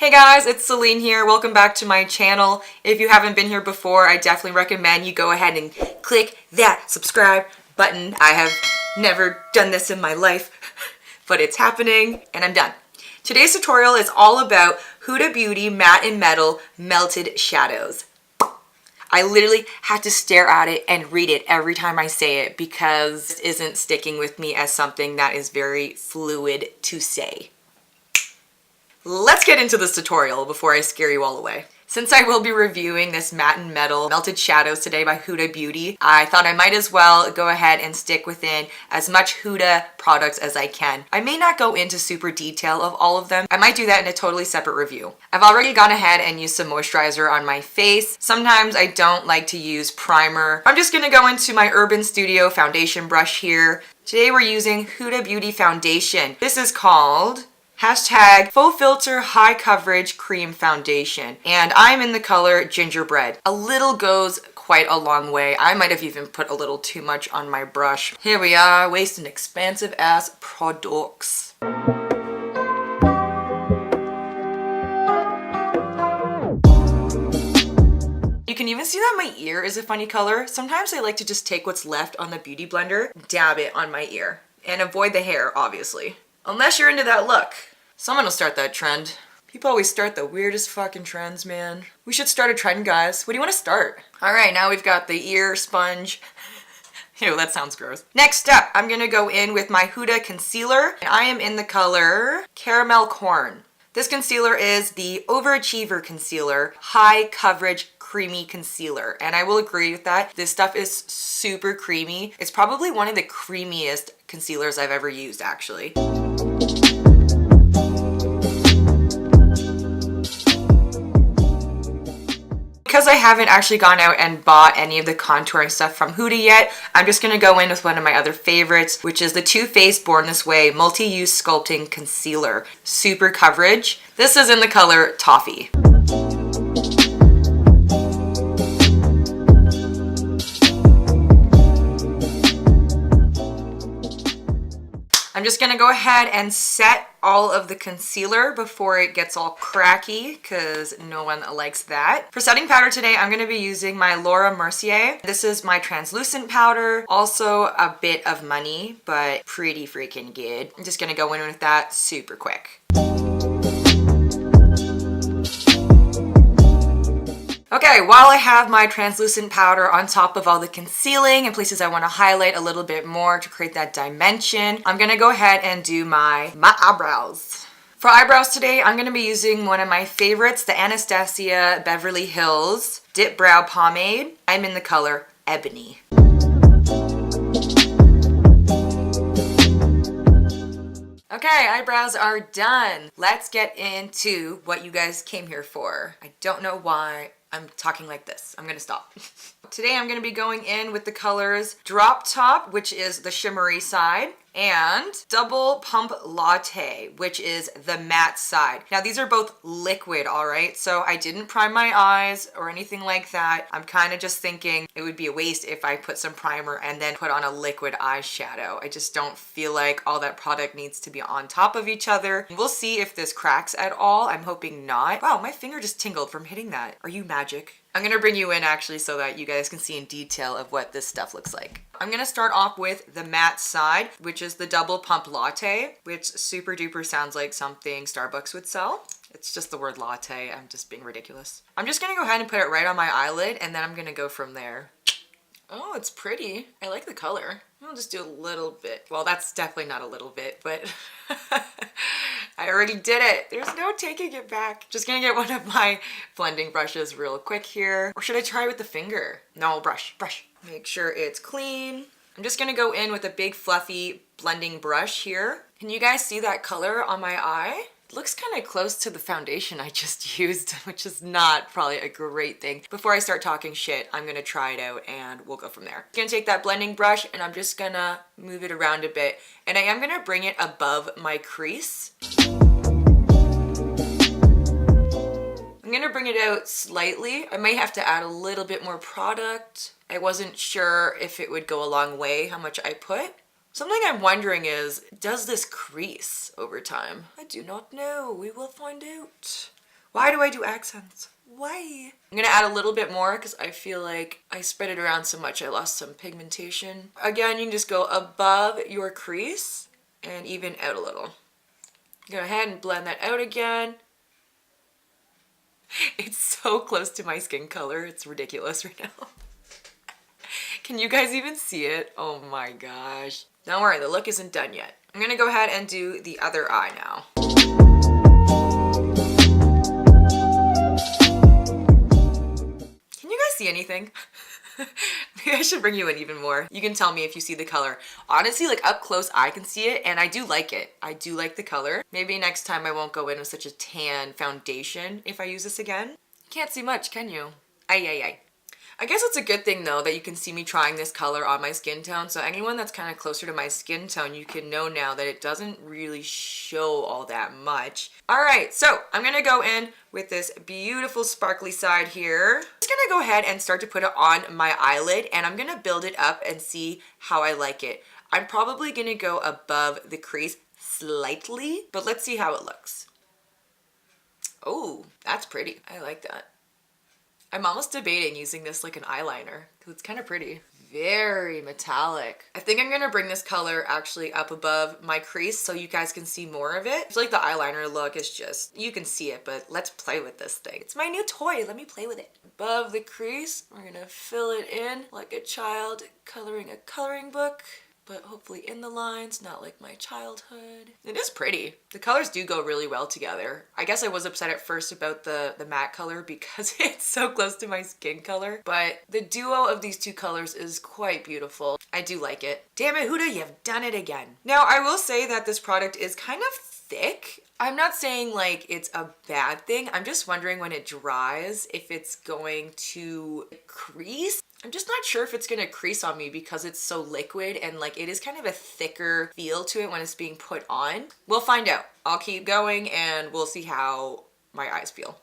Hey guys, it's Celine here. Welcome back to my channel. If you haven't been here before, I definitely recommend you go ahead and click that subscribe button. I have never done this in my life, but it's happening and I'm done. Today's tutorial is all about Huda Beauty Matte and Metal Melted Shadows. I literally have to stare at it and read it every time I say it because it isn't sticking with me as something that is very fluid to say. Let's get into this tutorial before I scare you all away. Since I will be reviewing this Matte and Metal Melted Shadows today by Huda Beauty, I thought I might as well go ahead and stick within as much Huda products as I can. I may not go into super detail of all of them. I might do that in a totally separate review. I've already gone ahead and used some moisturizer on my face. Sometimes I don't like to use primer. I'm just gonna go into my Urban Studio foundation brush here. Today we're using Huda Beauty foundation. This is called hashtag Full Filter High Coverage Cream Foundation, and I'm in the color Gingerbread. A little goes quite a long way. I might have even put a little too much on my brush. Here we are, wasting expensive ass products. You can even see that my ear is a funny color. Sometimes I like to just take what's left on the beauty blender, dab it on my ear, and avoid the hair, obviously. Unless you're into that look. Someone will start that trend. People always start the weirdest fucking trends, man. We should start a trend, guys. What do you want to start? All right, now we've got the ear sponge. Ew, that sounds gross. Next up, I'm gonna go in with my Huda concealer. And I am in the color Caramel Corn. This concealer is the Overachiever Concealer High Coverage Creamy Concealer, and I will agree with that. This stuff is super creamy. It's probably one of the creamiest concealers I've ever used, actually. Because I haven't actually gone out and bought any of the contouring stuff from Huda yet, I'm just gonna go in with one of my other favorites, which is the Too Faced Born This Way Multi-Use Sculpting Concealer. Super coverage. This is in the color Toffee. I'm just gonna go ahead and set all of the concealer before it gets all cracky because no one likes that. For setting powder today, I'm gonna be using my Laura Mercier. This is my translucent powder, also a bit of money, but pretty freaking good. I'm just gonna go in with that super quick. Okay, while I have my translucent powder on top of all the concealing and places I want to highlight a little bit more to create that dimension, I'm going to go ahead and do my eyebrows. For eyebrows today, I'm going to be using one of my favorites, the Anastasia Beverly Hills Dip Brow Pomade. I'm in the color Ebony. Okay, eyebrows are done. Let's get into what you guys came here for. I don't know why I'm talking like this. I'm gonna stop. Today I'm gonna be going in with the colors Drop Top, which is the shimmery side, and Double Pump Latte, which is the matte side. Now these are both liquid, all right? So I didn't prime my eyes or anything like that. I'm kind of just thinking it would be a waste if I put some primer and then put on a liquid eyeshadow. I just don't feel like all that product needs to be on top of each other. We'll see if this cracks at all. I'm hoping not. Wow, my finger just tingled from hitting that. Are you magic? I'm gonna bring you in actually so that you guys can see in detail of what this stuff looks like. I'm gonna start off with the matte side, which is the Double Pump Latte, which super duper sounds like something Starbucks would sell. It's just the word latte. I'm just being ridiculous. I'm just gonna go ahead and put it right on my eyelid and then I'm gonna go from there. Oh, it's pretty. I like the color. I'll just do a little bit. Well, that's definitely not a little bit, but I already did it. There's no taking it back. Just gonna get one of my blending brushes real quick here. Or should I try with the finger? No, brush. Make sure it's clean. I'm just gonna go in with a big fluffy blending brush here. Can you guys see that color on my eye? It looks kind of close to the foundation I just used, which is not probably a great thing. Before I start talking shit, I'm gonna try it out and we'll go from there. I'm gonna take that blending brush and I'm just gonna move it around a bit. And I am gonna bring it above my crease. I'm gonna bring it out slightly. I might have to add a little bit more product. I wasn't sure if it would go a long way, how much I put. Something I'm wondering is, does this crease over time? I do not know. We will find out. Why do I do accents? Why? I'm gonna add a little bit more because I feel like I spread it around so much I lost some pigmentation. Again, you can just go above your crease and even out a little. Go ahead and blend that out again. It's so close to my skin color. It's ridiculous right now. Can you guys even see it? Oh my gosh. Don't worry, the look isn't done yet. I'm gonna go ahead and do the other eye now. Can you guys see anything? Maybe I should bring you in even more. You can tell me if you see the color. Honestly, like up close, I can see it and I do like it. I do like the color. Maybe next time I won't go in with such a tan foundation if I use this again. You can't see much, can you? Ay. I guess it's a good thing though that you can see me trying this color on my skin tone. So anyone that's kind of closer to my skin tone, you can know now that it doesn't really show all that much. All right, so I'm gonna go in with this beautiful sparkly side here. I'm just gonna go ahead and start to put it on my eyelid and I'm gonna build it up and see how I like it. I'm probably gonna go above the crease slightly, but let's see how it looks. Oh, that's pretty. I like that. I'm almost debating using this like an eyeliner because it's kind of pretty. Very metallic. I think I'm gonna bring this color actually up above my crease so you guys can see more of it. I feel like the eyeliner look is just, you can see it, but let's play with this thing. It's my new toy, let me play with it. Above the crease, we're gonna fill it in like a child coloring a coloring book, but hopefully in the lines, not like my childhood. It is pretty. The colors do go really well together. I guess I was upset at first about the matte color because it's so close to my skin color, but the duo of these two colors is quite beautiful. I do like it. Damn it, Huda, you've done it again. Now, I will say that this product is kind of thick. I'm not saying like it's a bad thing. I'm just wondering when it dries if it's going to crease. I'm just not sure if it's gonna crease on me because it's so liquid and like it is kind of a thicker feel to it when it's being put on. We'll find out. I'll keep going and we'll see how my eyes feel.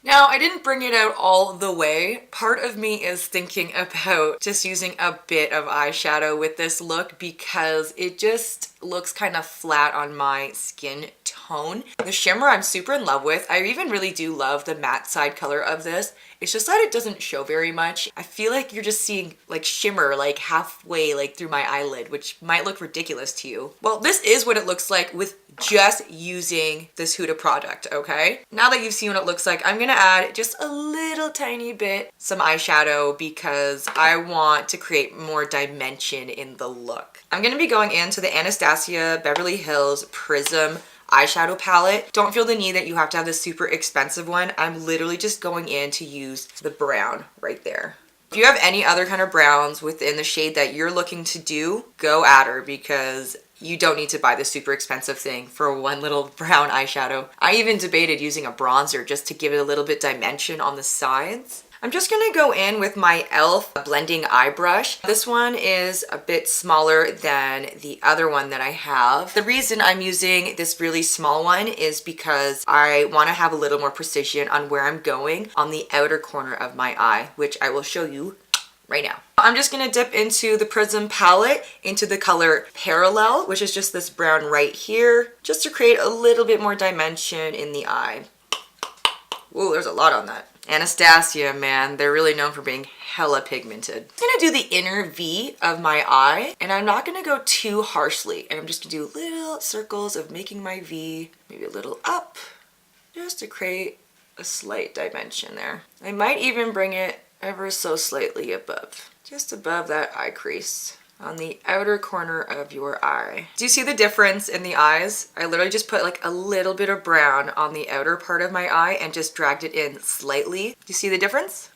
Now, I didn't bring it out all the way. Part of me is thinking about just using a bit of eyeshadow with this look because it just looks kind of flat on my skin tone. The shimmer I'm super in love with. I even really do love the matte side color of this. It's just that it doesn't show very much. I feel like you're just seeing like shimmer like halfway like through my eyelid, which might look ridiculous to you. Well, this is what it looks like with just using this Huda product, okay? Now that you've seen what it looks like, I'm gonna add just a little tiny bit some eyeshadow because I want to create more dimension in the look. I'm gonna be going into the Anastasia Beverly Hills Prism eyeshadow palette. Don't feel the need that you have to have this super expensive one. I'm literally just going in to use the brown right there. If you have any other kind of browns within the shade that you're looking to do, go at her because you don't need to buy this super expensive thing for one little brown eyeshadow. I even debated using a bronzer just to give it a little bit dimension on the sides. I'm just gonna go in with my e.l.f. blending eye brush. This one is a bit smaller than the other one that I have. The reason I'm using this really small one is because I wanna have a little more precision on where I'm going on the outer corner of my eye, which I will show you right now. I'm just gonna dip into the Prism palette into the color Parallel, which is just this brown right here, just to create a little bit more dimension in the eye. Ooh, there's a lot on that. Anastasia, man, they're really known for being hella pigmented. I'm gonna do the inner V of my eye, and I'm not gonna go too harshly, and I'm just gonna do little circles of making my V, maybe a little up, just to create a slight dimension there. I might even bring it ever so slightly above, just above that eye crease on the outer corner of your eye. Do you see the difference in the eyes? I literally just put like a little bit of brown on the outer part of my eye and just dragged it in slightly. Do you see the difference?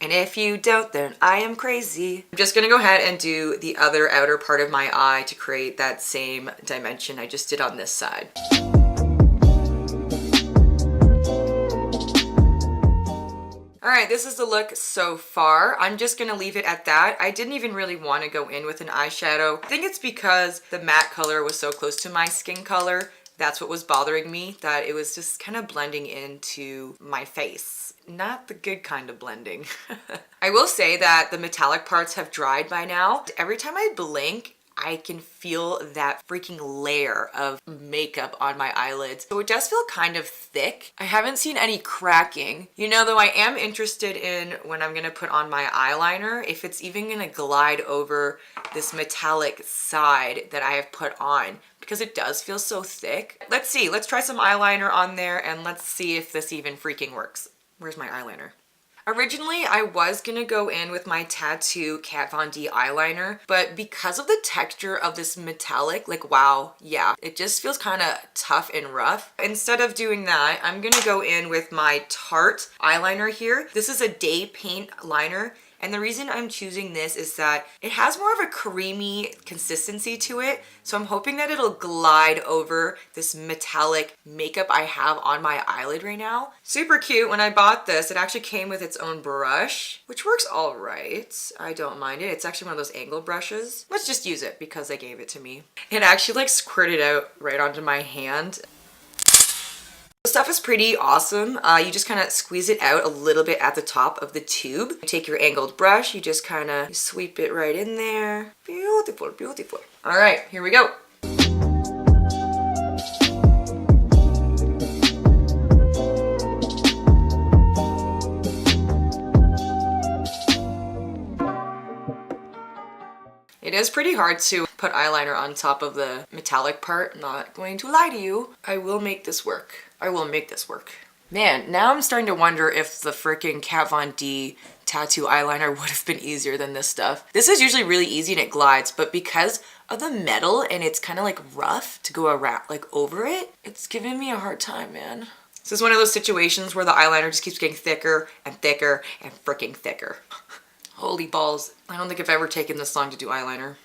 And if you don't, then I am crazy. I'm just gonna go ahead and do the other outer part of my eye to create that same dimension I just did on this side. All right, this is the look so far. I'm just gonna leave it at that. I didn't even really want to go in with an eyeshadow. I think it's because the matte color was so close to my skin color. That's what was bothering me, that it was just kind of blending into my face. Not the good kind of blending. I will say that the metallic parts have dried by now. Every time I blink, I can feel that freaking layer of makeup on my eyelids. So it does feel kind of thick. I haven't seen any cracking. You know, though, I am interested in when I'm gonna put on my eyeliner, if it's even gonna glide over this metallic side that I have put on, because it does feel so thick. Let's see, let's try some eyeliner on there and let's see if this even freaking works. Where's my eyeliner? Originally, I was gonna go in with my Tattoo Kat Von D eyeliner, but because of the texture of this metallic, like, wow, yeah, it just feels kind of tough and rough. Instead of doing that, I'm gonna go in with my Tarte eyeliner here. This is a Day Paint liner. And the reason I'm choosing this is that it has more of a creamy consistency to it. So I'm hoping that it'll glide over this metallic makeup I have on my eyelid right now. Super cute. When I bought this, it actually came with its own brush, which works all right. I don't mind it. It's actually one of those angle brushes. Let's just use it because they gave it to me. It actually like squirted out right onto my hand. The stuff is pretty awesome. You just kind of squeeze it out a little bit at the top of the tube. You take your angled brush, you just kind of sweep it right in there. Beautiful, beautiful. All right, here we go. It is pretty hard to put eyeliner on top of the metallic part. I'm not going to lie to you. I will make this work. I will make this work. Man, now I'm starting to wonder if the freaking Kat Von D tattoo eyeliner would have been easier than this stuff. This is usually really easy and it glides, but because of the metal and it's kind of like rough to go around, like over it, it's giving me a hard time, man. This is one of those situations where the eyeliner just keeps getting thicker and thicker and freaking thicker. Holy balls. I don't think I've ever taken this long to do eyeliner.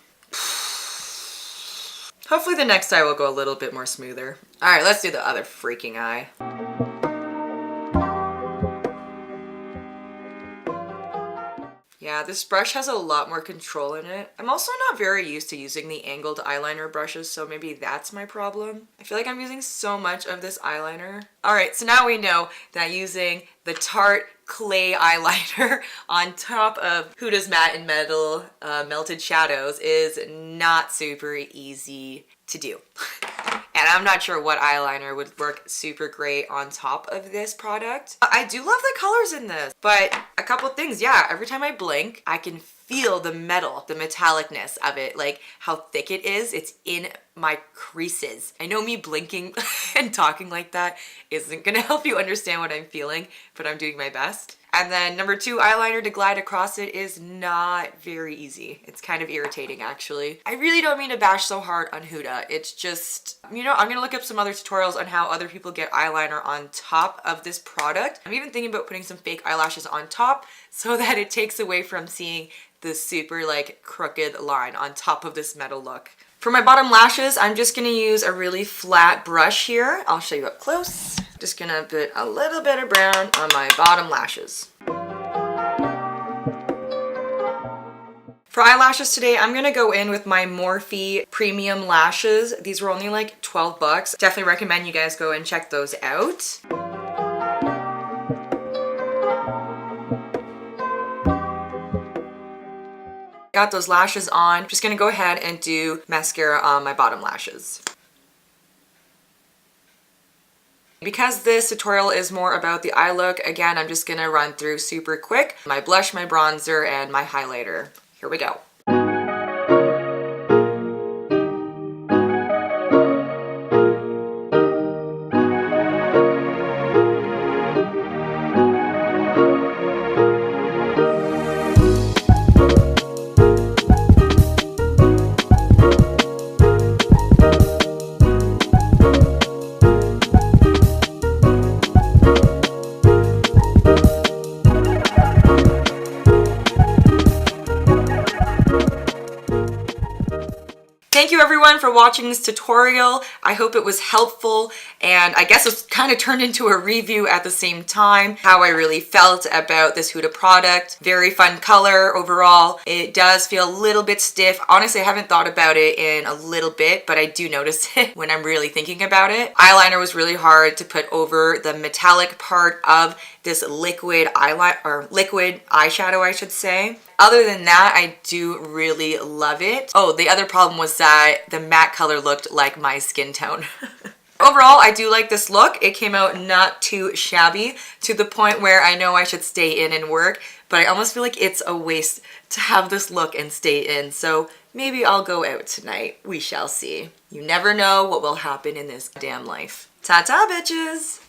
Hopefully the next eye will go a little bit more smoother. All right, let's do the other freaking eye. Yeah, this brush has a lot more control in it. I'm also not very used to using the angled eyeliner brushes, so maybe that's my problem. I feel like I'm using so much of this eyeliner. All right, so now we know that using the Tarte clay eyeliner on top of Huda's Matte and Metal Melted Shadows is not super easy to do. And I'm not sure what eyeliner would work super great on top of this product. I do love the colors in this, but a couple things, yeah, every time I blink, I can feel the metal, the metallicness of it, like how thick it is. It's in my creases. I know me blinking and talking like that isn't gonna help you understand what I'm feeling, but I'm doing my best. And then number 2, eyeliner to glide across it is not very easy. It's kind of irritating, actually. I really don't mean to bash so hard on Huda. It's just, you know, I'm gonna look up some other tutorials on how other people get eyeliner on top of this product. I'm even thinking about putting some fake eyelashes on top so that it takes away from seeing the super like crooked line on top of this metal look. For my bottom lashes, I'm just gonna use a really flat brush here. I'll show you up close. Just gonna put a little bit of brown on my bottom lashes. For eyelashes today, I'm gonna go in with my Morphe Premium Lashes. These were only like 12 bucks. Definitely recommend you guys go and check those out. Got those lashes on. Just gonna go ahead and do mascara on my bottom lashes. Because this tutorial is more about the eye look, again, I'm just gonna run through super quick my blush, my bronzer, and my highlighter. Here we go. Thank you everyone for watching this tutorial. I hope it was helpful, and I guess it's kind of turned into a review at the same time, how I really felt about this Huda product. Very fun color overall. It does feel a little bit stiff. Honestly, I haven't thought about it in a little bit, but I do notice it when I'm really thinking about it. Eyeliner was really hard to put over the metallic part of this liquid eyeliner, or liquid eyeshadow, I should say. Other than that, I do really love it. Oh, the other problem was that the matte color looked like my skin tone. Overall, I do like this look. It came out not too shabby, to the point where I know I should stay in and work, but I almost feel like it's a waste to have this look and stay in. So maybe I'll go out tonight. We shall see. You never know what will happen in this damn life. Ta-ta, bitches!